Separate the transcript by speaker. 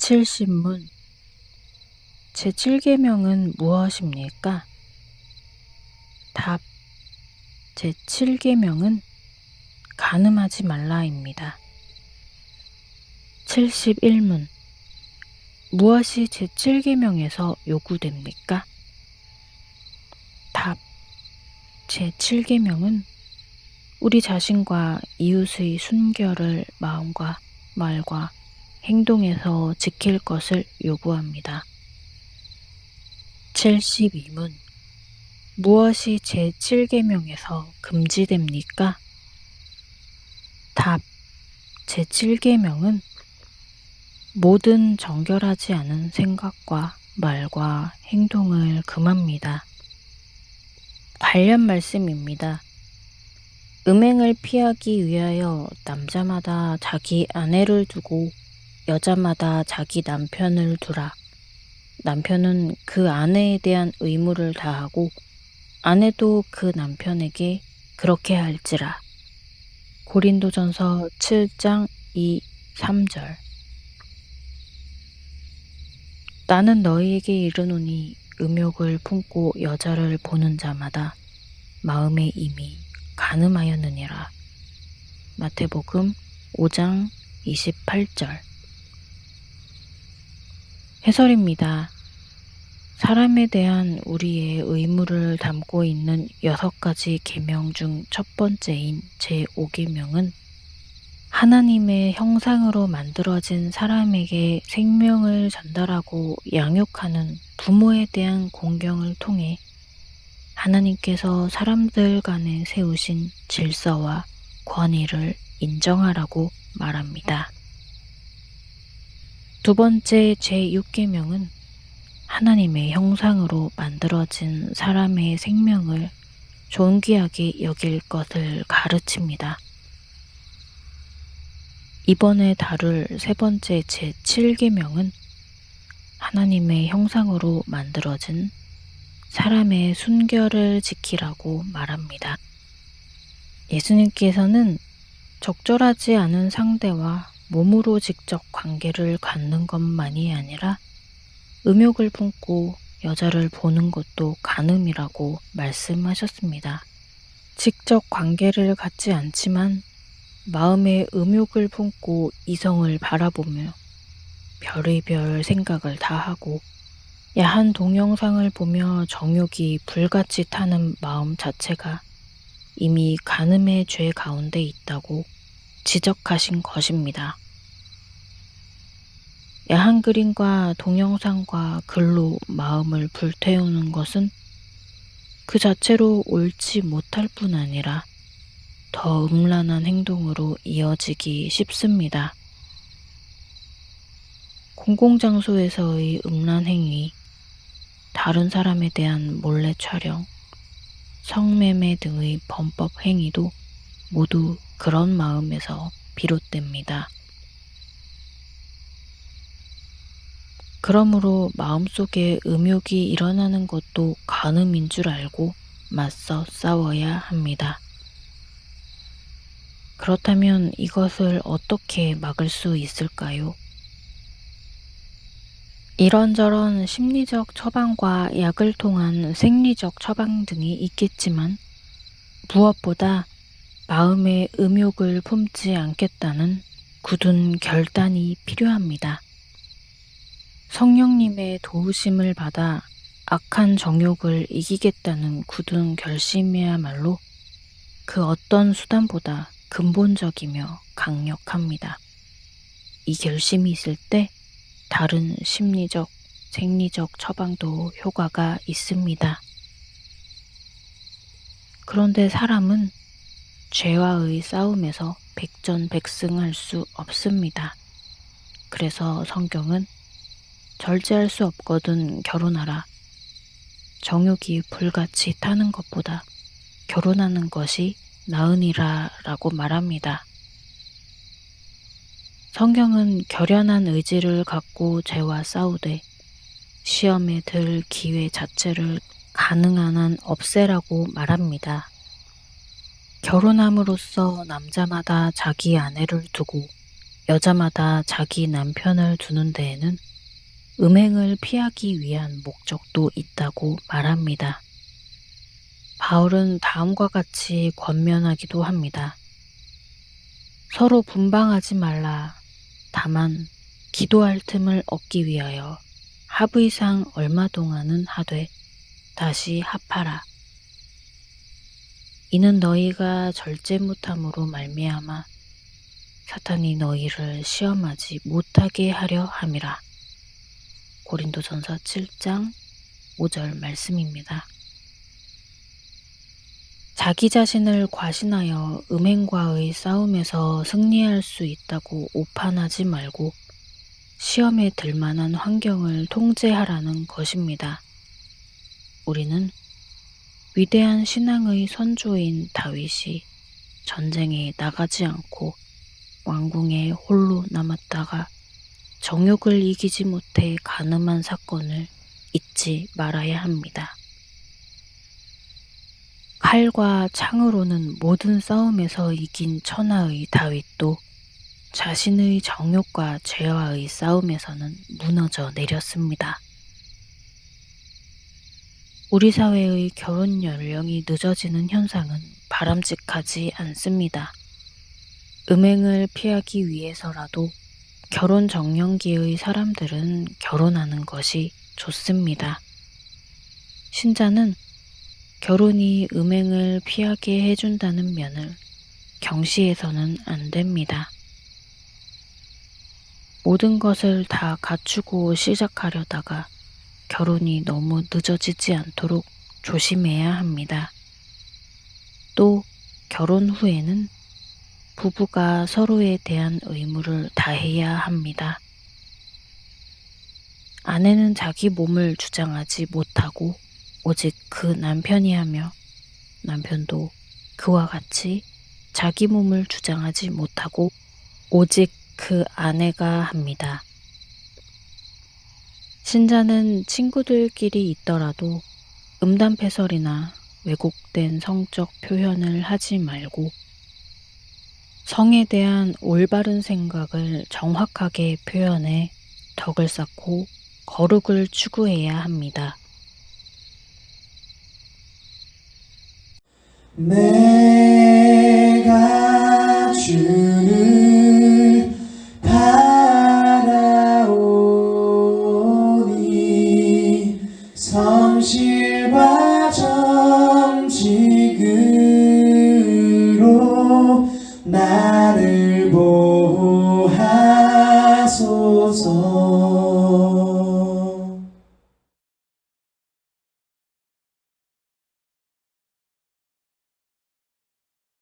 Speaker 1: 제7신문 제7계명은 무엇입니까? 답. 제7계명은 간음하지 말라입니다. 71문 무엇이 제7계명에서 요구됩니까? 답. 제7계명은 우리 자신과 이웃의 순결을 마음과 말과 행동에서 지킬 것을 요구합니다. 72문 무엇이 제7계명에서 금지됩니까? 답. 제7계명은 모든 정결하지 않은 생각과 말과 행동을 금합니다. 관련 말씀입니다. 음행을 피하기 위하여 남자마다 자기 아내를 두고 여자마다 자기 남편을 두라. 남편은 그 아내에 대한 의무를 다하고 아내도 그 남편에게 그렇게 할지라. 고린도전서 7장 2, 3절. 나는 너희에게 이르노니 음욕을 품고 여자를 보는 자마다 마음에 이미 간음하였느니라. 마태복음 5장 28절. 해설입니다. 사람에 대한 우리의 의무를 담고 있는 6가지 계명 중 첫 번째인 제5계명은 하나님의 형상으로 만들어진 사람에게 생명을 전달하고 양육하는 부모에 대한 공경을 통해 하나님께서 사람들 간에 세우신 질서와 권위를 인정하라고 말합니다. 두 번째 제6계명은 하나님의 형상으로 만들어진 사람의 생명을 존귀하게 여길 것을 가르칩니다. 이번에 다룰 세 번째 제7계명은 하나님의 형상으로 만들어진 사람의 순결을 지키라고 말합니다. 예수님께서는 적절하지 않은 상대와 몸으로 직접 관계를 갖는 것만이 아니라 음욕을 품고 여자를 보는 것도 간음이라고 말씀하셨습니다. 직접 관계를 갖지 않지만 마음에 음욕을 품고 이성을 바라보며 별의별 생각을 다 하고 야한 동영상을 보며 정욕이 불같이 타는 마음 자체가 이미 간음의 죄 가운데 있다고 지적하신 것입니다. 야한 그림과 동영상과 글로 마음을 불태우는 것은 그 자체로 옳지 못할 뿐 아니라 더 음란한 행동으로 이어지기 쉽습니다. 공공장소에서의 음란 행위, 다른 사람에 대한 몰래 촬영, 성매매 등의 범법 행위도 모두 그런 마음에서 비롯됩니다. 그러므로 마음속에 음욕이 일어나는 것도 간음인 줄 알고 맞서 싸워야 합니다. 그렇다면 이것을 어떻게 막을 수 있을까요? 이런저런 심리적 처방과 약을 통한 생리적 처방 등이 있겠지만 무엇보다 마음의 음욕을 품지 않겠다는 굳은 결단이 필요합니다. 성령님의 도우심을 받아 악한 정욕을 이기겠다는 굳은 결심이야말로 그 어떤 수단보다 근본적이며 강력합니다. 이 결심이 있을 때 다른 심리적, 생리적 처방도 효과가 있습니다. 그런데 사람은 죄와의 싸움에서 백전백승할 수 없습니다. 그래서 성경은 절제할 수 없거든 결혼하라. 정욕이 불같이 타는 것보다 결혼하는 것이 나으니라 라고 말합니다. 성경은 결연한 의지를 갖고 죄와 싸우되 시험에 들 기회 자체를 가능한 한 없애라고 말합니다. 결혼함으로써 남자마다 자기 아내를 두고 여자마다 자기 남편을 두는 데에는 음행을 피하기 위한 목적도 있다고 말합니다. 바울은 다음과 같이 권면하기도 합니다. 서로 분방하지 말라. 다만 기도할 틈을 얻기 위하여 합의상 얼마 동안은 하되 다시 합하라. 이는 너희가 절제못함으로 말미암아 사탄이 너희를 시험하지 못하게 하려 함이라. 고린도전서 7장 5절 말씀입니다. 자기 자신을 과신하여 음행과의 싸움에서 승리할 수 있다고 오판하지 말고 시험에 들 만한 환경을 통제하라는 것입니다. 우리는 위대한 신앙의 선조인 다윗이 전쟁에 나가지 않고 왕궁에 홀로 남았다가 정욕을 이기지 못해 간음한 사건을 잊지 말아야 합니다. 칼과 창으로는 모든 싸움에서 이긴 천하의 다윗도 자신의 정욕과 죄와의 싸움에서는 무너져 내렸습니다. 우리 사회의 결혼 연령이 늦어지는 현상은 바람직하지 않습니다. 음행을 피하기 위해서라도 결혼 정년기의 사람들은 결혼하는 것이 좋습니다. 신자는 결혼이 음행을 피하게 해준다는 면을 경시해서는 안 됩니다. 모든 것을 다 갖추고 시작하려다가 결혼이 너무 늦어지지 않도록 조심해야 합니다. 또 결혼 후에는 부부가 서로에 대한 의무를 다해야 합니다. 아내는 자기 몸을 주장하지 못하고 오직 그 남편이 하며 남편도 그와 같이 자기 몸을 주장하지 못하고 오직 그 아내가 합니다. 신자는 친구들끼리 있더라도 음담패설이나 왜곡된 성적 표현을 하지 말고 성에 대한 올바른 생각을 정확하게 표현해 덕을 쌓고 거룩을 추구해야 합니다.
Speaker 2: 내가 주를 바라오니 성실과 정직으로 나를